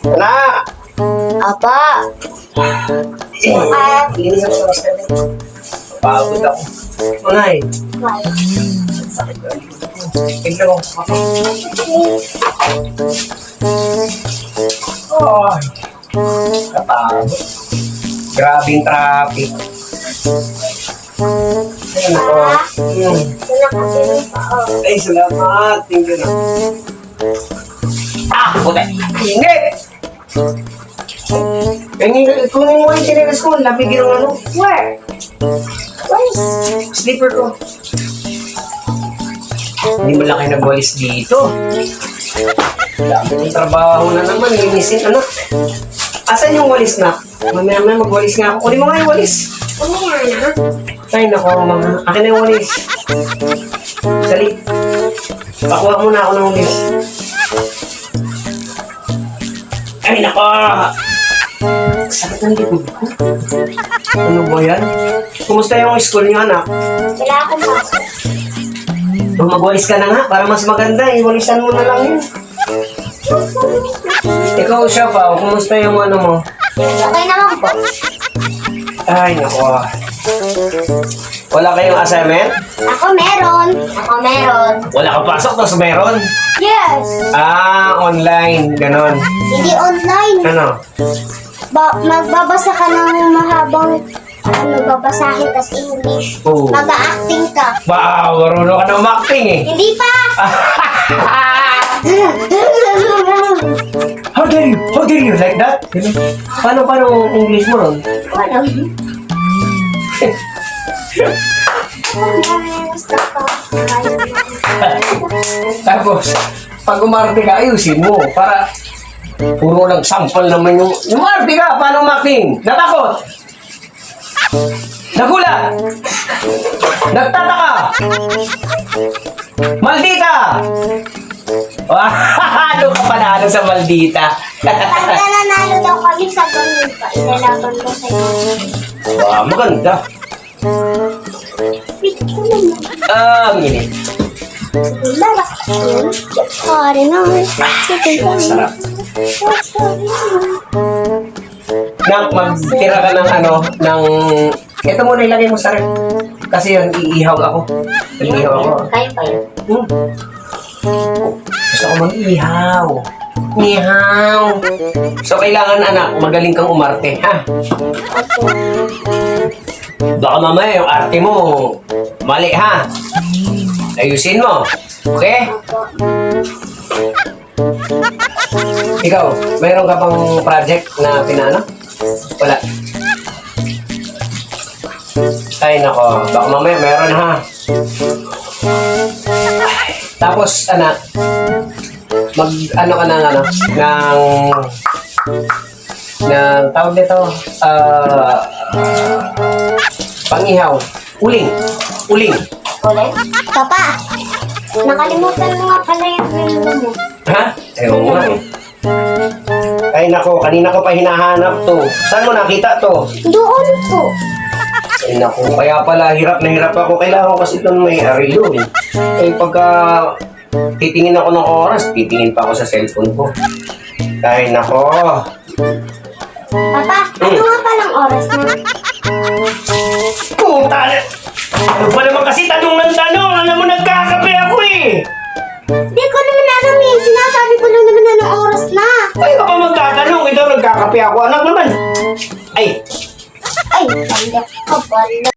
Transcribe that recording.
Anak! Apa. Linis ako sa mister. Pagod ako. Manay. Sakit na. Tignan mo. Ay. Kapagod. Grabing traffic. Ayun ako. Ay, salamat. Tingnan na. Puti. Init! Kunin mo yung chinelas ko. Labig yung ano. Where? Where's? Slipper ko. Hindi mo lang kayo nagwalis dito. Dami ng trabaho na naman. Linisin, anak. Asan yung walis na? Mamaya magwalis nga ako. Kunin mo nga yung walis. Umaya na. Ay, nako, mga. Akin na yung walis. Sali. Pakuha muna ako ng walis. Ay, nako. Sakit ng likod ko. Ano ba yan? Kumusta yung school niyo, anak? Wala akong pasok. Magwalis ka na nga, para mas maganda. Iwalisan mo na lang yun. Ikaw siya pa, kumusta yung ano mo? Okay naman po. Ay, nako. Wala kayong assignment? Ako meron. Ako meron. Wala kang pasok, tapos meron? Yes. Online, ganon. Hindi online. Ano? Magbabasa ka ng mahabang babasahin tas English. Oo. Mag-a-acting ka. Wow, marunong ka na umakting eh. Hindi pa. How dare you like that? Paano ang English mo ron? Wala. Tapos, pag umarte ka, ayusin mo. Para puro lang sample naman yung... Umarte ka, paano umakting? Natakot? Nagulat? Nagtataka? Maldita! Ano ka panalo sa maldita? Pag nananalo daw kami sa ganun pa, ilalaban ko sa iyo. Wow, maganda. Wait ko naman. Ang init. Lalak yun. Sorry na. Sarap. Nak, magtira ka ng ano, ng... Ito muna ilagay mo sa rep. Kasi yun, iihaw ako. Iihaw ako. Kaya pa yun. Gusto ko mag-ihaw. Ihaw. So, kailangan, anak, magaling kang umarte, ha? Baka mamaya yung arte mo, mali, ha? Ayusin mo. Okay? Ikaw, mayroon ka pang project na pinano? Wala. Ay, nako. Baka mamaya meron, ha? Tapos, anak, mag-ano ka ng ano, ng tawag nito, pangihaw. Uling. Ulit? Papa, nakalimutan mo nga pala yung relo mo. Ha? Ewan nga eh. Ay, nako, kanina ko pa hinahanap to. Saan mo nakita to? Doon po. Ay, nako, kaya pala hirap na hirap ako. Kailangan ko kasi itong may arilo eh. Eh, pagka titingin ako ng oras, titingin pa ako sa cellphone ko. Ay, nako. Papa, ano nga palang oras na? Puta na! Ano ba naman kasi tanong ng tanong? Alam mo, nagkakape ako eh! Hindi ko naman alam eh. Sinasabi ko lang naman na ng oras na. Ay, ka pa magtatanong. Ito, nagkakape ako. Anak naman. Ay, Ay, pala ka pala.